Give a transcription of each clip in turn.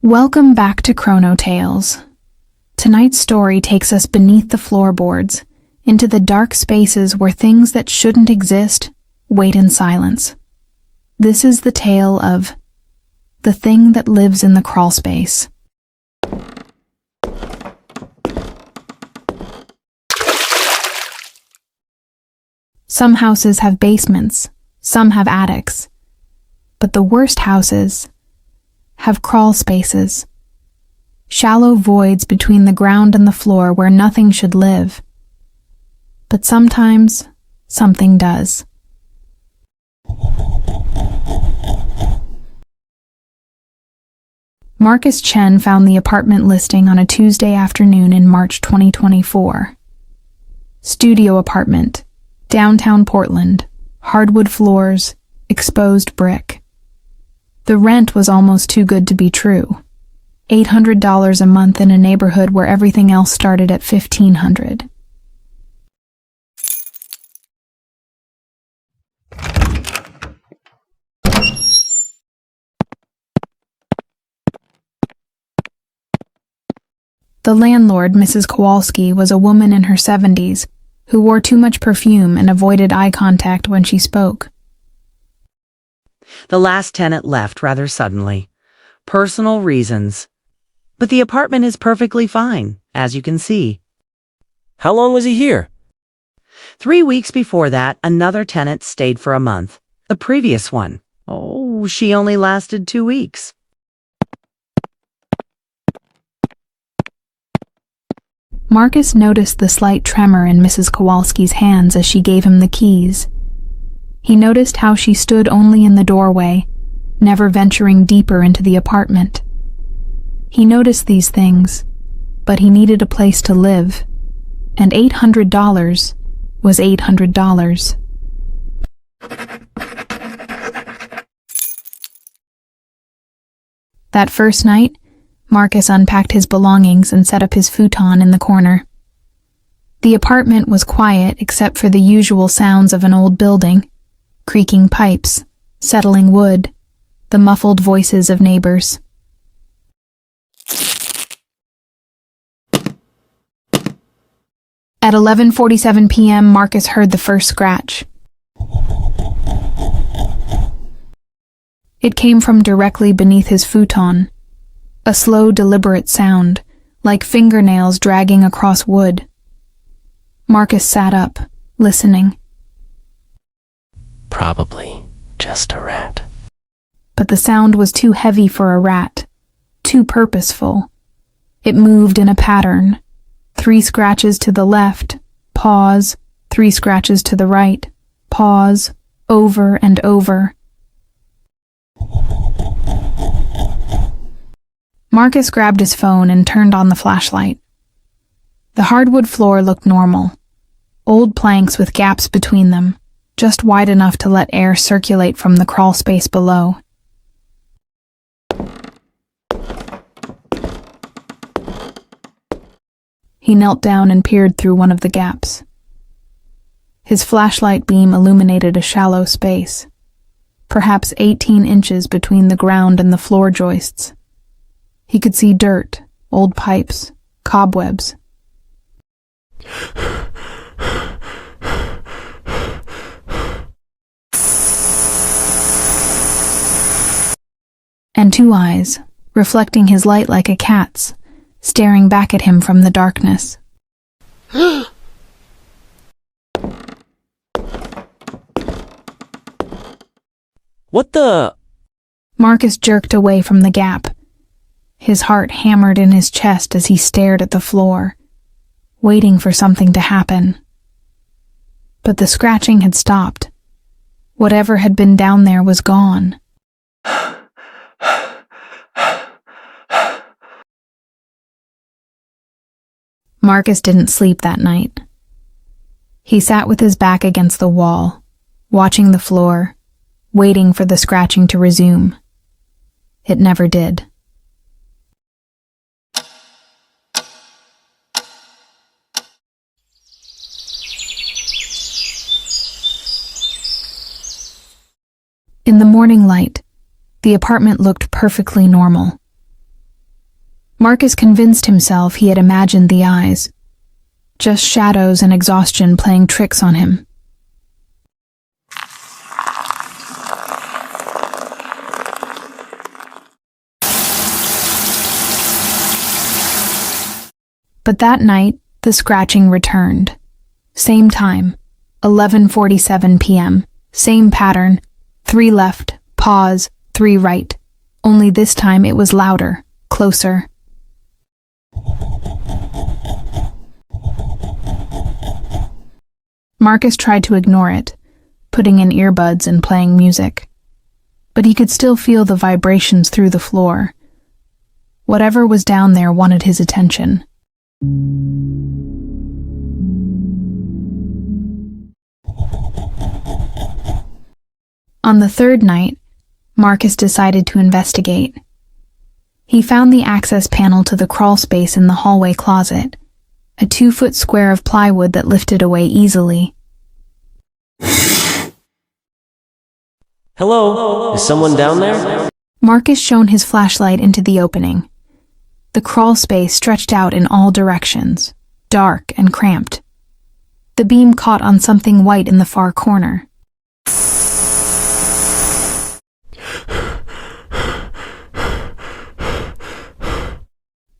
Welcome back to Chrono Tales. Tonight's story takes us beneath the floorboards, into the dark spaces where things that shouldn't exist wait in silence. This is the tale of the thing that lives in the crawlspace. Some houses have basements, some have attics, but the worst houses have crawl spaces, shallow voids between the ground and the floor where nothing should live. But sometimes, something does. Marcus Chen found the apartment listing on a Tuesday afternoon in March 2024. Studio apartment, downtown Portland, hardwood floors, exposed brick. The rent was almost too good to be true. $800 a month in a neighborhood where everything else started at $1,500. The landlord, Mrs. Kowalski, was a woman in her 70s who wore too much perfume and avoided eye contact when she spoke. The last tenant left rather suddenly. Personal reasons. But the apartment is perfectly fine, as you can see. How long was he here? 3 weeks before that, another tenant stayed for a month. The previous one. Oh, she only lasted 2 weeks. Marcus noticed the slight tremor in Mrs. Kowalski's hands as she gave him the keys. He noticed how she stood only in the doorway, never venturing deeper into the apartment. He noticed these things, but he needed a place to live, and $800 was $800. That first night, Marcus unpacked his belongings and set up his futon in the corner. The apartment was quiet except for the usual sounds of an old building, creaking pipes, settling wood, the muffled voices of neighbors. At 11:47 p.m., Marcus heard the first scratch. It came from directly beneath his futon, a slow, deliberate sound, like fingernails dragging across wood. Marcus sat up, listening. Probably just a rat. But the sound was too heavy for a rat, too purposeful. It moved in a pattern. 3 scratches to the left, pause, 3 scratches to the right, pause, over and over. Marcus grabbed his phone and turned on the flashlight. The hardwood floor looked normal. Old planks with gaps between them, just wide enough to let air circulate from the crawl space below. He knelt down and peered through one of the gaps. His flashlight beam illuminated a shallow space, perhaps 18 inches between the ground and the floor joists. He could see dirt, old pipes, cobwebs. And 2 eyes, reflecting his light like a cat's, staring back at him from the darkness. What the? Marcus jerked away from the gap. His heart hammered in his chest as he stared at the floor, waiting for something to happen. But the scratching had stopped. Whatever had been down there was gone. Marcus didn't sleep that night. He sat with his back against the wall, watching the floor, waiting for the scratching to resume. It never did. In the morning light, the apartment looked perfectly normal. Marcus convinced himself he had imagined the eyes. Just shadows and exhaustion playing tricks on him. But that night, the scratching returned. Same time, 11:47 p.m. Same pattern, 3 left, pause, 3 right. Only this time it was louder, closer. Marcus tried to ignore it, putting in earbuds and playing music. But he could still feel the vibrations through the floor. Whatever was down there wanted his attention. On the third night, Marcus decided to investigate. He found the access panel to the crawlspace in the hallway closet, a 2-foot square of plywood that lifted away easily. Hello? Is someone down there? Marcus shone his flashlight into the opening. The crawlspace stretched out in all directions, dark and cramped. The beam caught on something white in the far corner.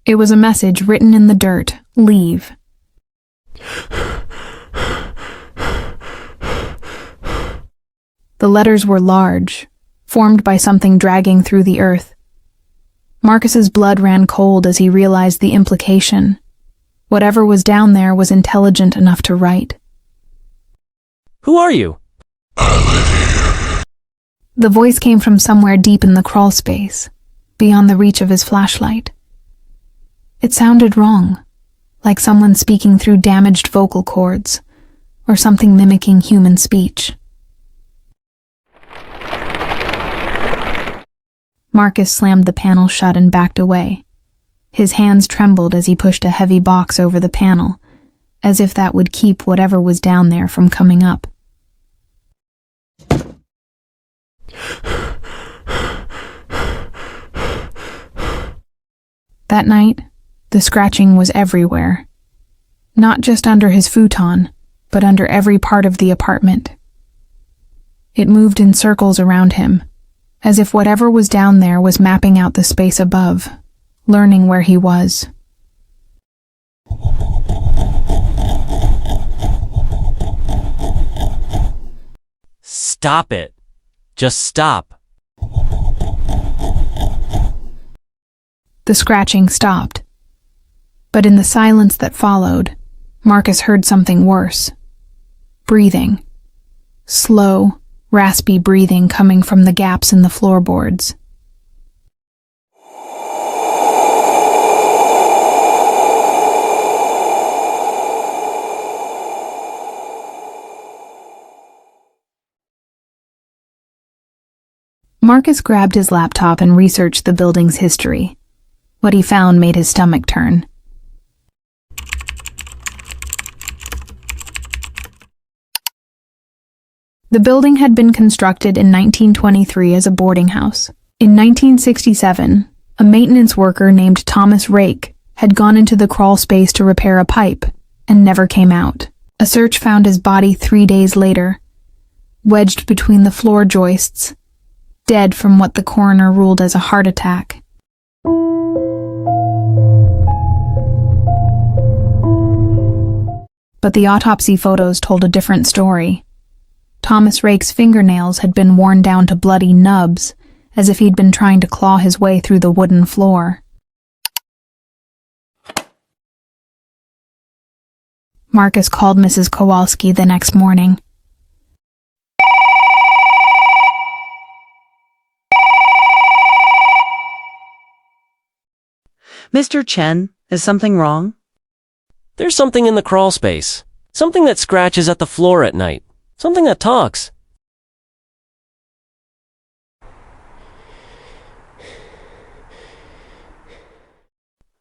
It was a message written in the dirt, "Leave." The letters were large, formed by something dragging through the earth. Marcus's blood ran cold as he realized the implication. Whatever was down there was intelligent enough to write. Who are you? The voice came from somewhere deep in the crawlspace, beyond the reach of his flashlight. It sounded wrong, like someone speaking through damaged vocal cords, or something mimicking human speech. Marcus slammed the panel shut and backed away. His hands trembled as he pushed a heavy box over the panel, as if that would keep whatever was down there from coming up. That night, the scratching was everywhere. Not just under his futon, but under every part of the apartment. It moved in circles around him, as if whatever was down there was mapping out the space above, learning where he was. Stop it. Just stop. The scratching stopped. But in the silence that followed, Marcus heard something worse. Breathing. Slow, raspy breathing coming from the gaps in the floorboards. Marcus grabbed his laptop and researched the building's history. What he found made his stomach turn. The building had been constructed in 1923 as a boarding house. In 1967, a maintenance worker named Thomas Rake had gone into the crawl space to repair a pipe and never came out. A search found his body 3 days later, wedged between the floor joists, dead from what the coroner ruled as a heart attack. But the autopsy photos told a different story. Thomas Rake's fingernails had been worn down to bloody nubs, as if he'd been trying to claw his way through the wooden floor. Marcus called Mrs. Kowalski the next morning. Mr. Chen, is something wrong? There's something in the crawl space. Something that scratches at the floor at night. Something that talks.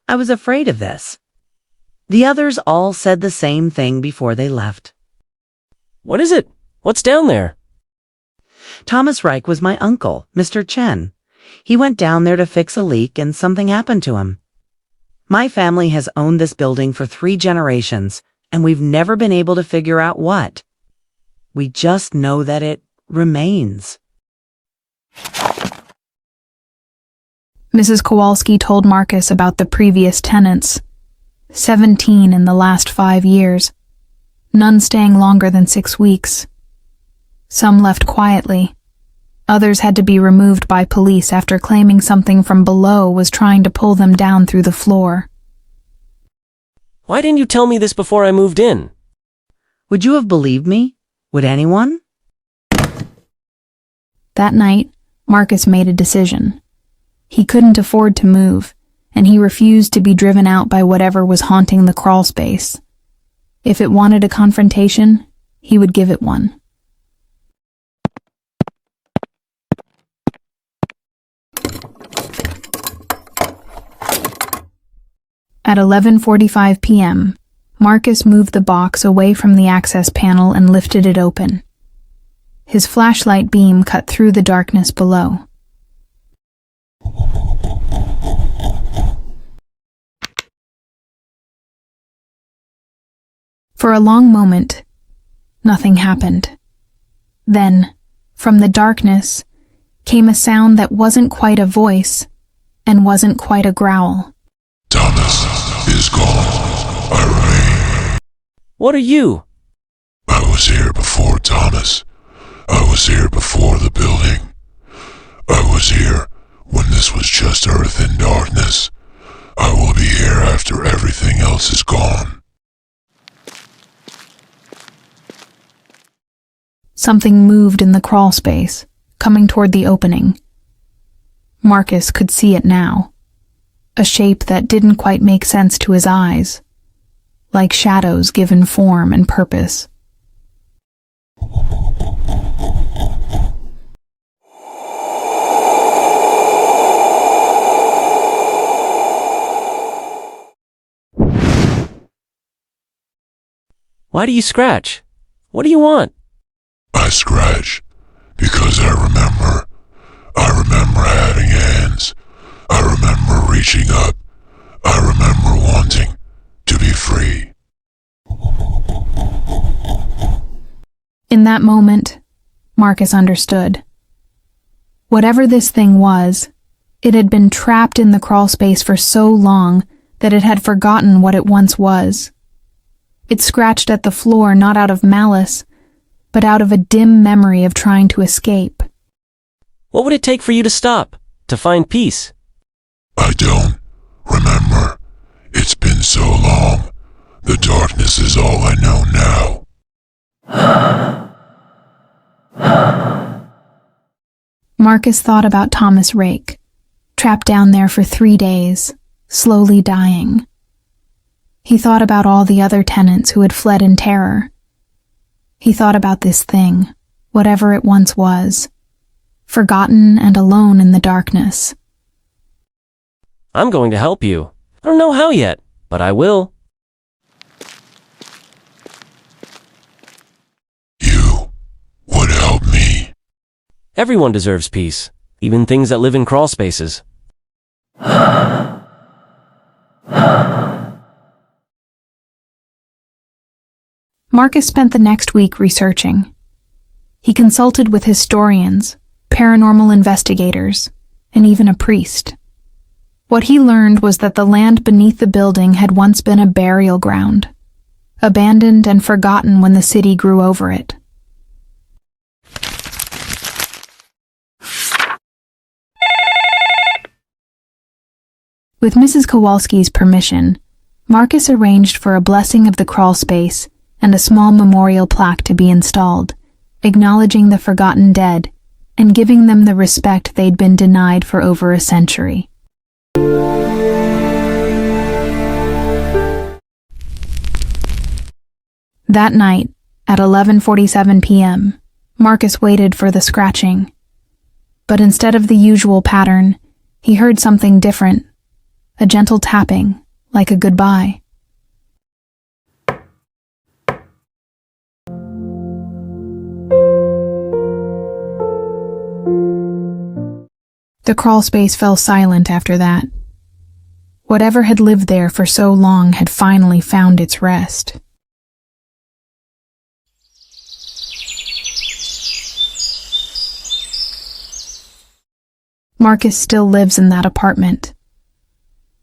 I was afraid of this. The others all said the same thing before they left. What is it? What's down there? Thomas Reich was my uncle, Mr. Chen. He went down there to fix a leak and something happened to him. My family has owned this building for 3 generations, and we've never been able to figure out what. We just know that it remains. Mrs. Kowalski told Marcus about the previous tenants, 17 in the last 5 years, none staying longer than 6 weeks. Some left quietly. Others had to be removed by police after claiming something from below was trying to pull them down through the floor. Why didn't you tell me this before I moved in? Would you have believed me? Would anyone? That night, Marcus made a decision. He couldn't afford to move, and he refused to be driven out by whatever was haunting the crawlspace. If it wanted a confrontation, he would give it one. At 11:45 p.m., Marcus moved the box away from the access panel and lifted it open. His flashlight beam cut through the darkness below. For a long moment, nothing happened. Then, from the darkness, came a sound that wasn't quite a voice and wasn't quite a growl. Thomas is gone. I remain. What are you? I was here before Thomas. I was here before the building. I was here when this was just earth and darkness. I will be here after everything else is gone. Something moved in the crawlspace, coming toward the opening. Marcus could see it now. A shape that didn't quite make sense to his eyes, like shadows given form and purpose. Why do you scratch? What do you want? I scratch because I remember. I remember having hands. I remember reaching up. I remember wanting to be free. In that moment, Marcus understood. Whatever this thing was, it had been trapped in the crawlspace for so long that it had forgotten what it once was. It scratched at the floor not out of malice, but out of a dim memory of trying to escape. What would it take for you to stop, to find peace? I don't remember. It's been so long. The darkness is all I know now. Marcus thought about Thomas Rake, trapped down there for 3 days, slowly dying. He thought about all the other tenants who had fled in terror. He thought about this thing, whatever it once was, forgotten and alone in the darkness. I'm going to help you. I don't know how yet, but I will. You would help me. Everyone deserves peace, even things that live in crawl spaces. Marcus spent the next week researching. He consulted with historians, paranormal investigators, and even a priest. What he learned was that the land beneath the building had once been a burial ground, abandoned and forgotten when the city grew over it. With Mrs. Kowalski's permission, Marcus arranged for a blessing of the crawlspace and a small memorial plaque to be installed, acknowledging the forgotten dead and giving them the respect they'd been denied for over a century. That night, at 11:47 p.m., Marcus waited for the scratching. But instead of the usual pattern, he heard something different, a gentle tapping, like a goodbye. The crawlspace fell silent after that. Whatever had lived there for so long had finally found its rest. Marcus still lives in that apartment.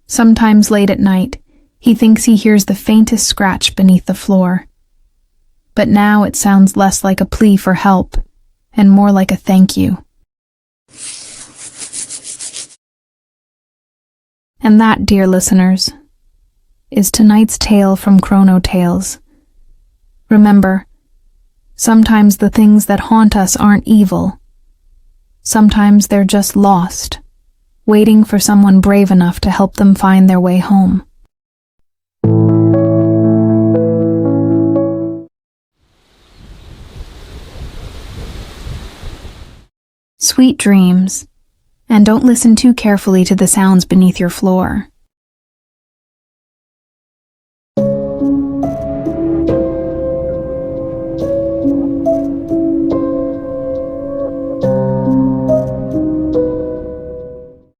Sometimes late at night, he thinks he hears the faintest scratch beneath the floor. But now it sounds less like a plea for help and more like a thank you. And that, dear listeners, is tonight's tale from Chrono Tales. Remember, sometimes the things that haunt us aren't evil. Sometimes they're just lost, waiting for someone brave enough to help them find their way home. Sweet dreams, and don't listen too carefully to the sounds beneath your floor.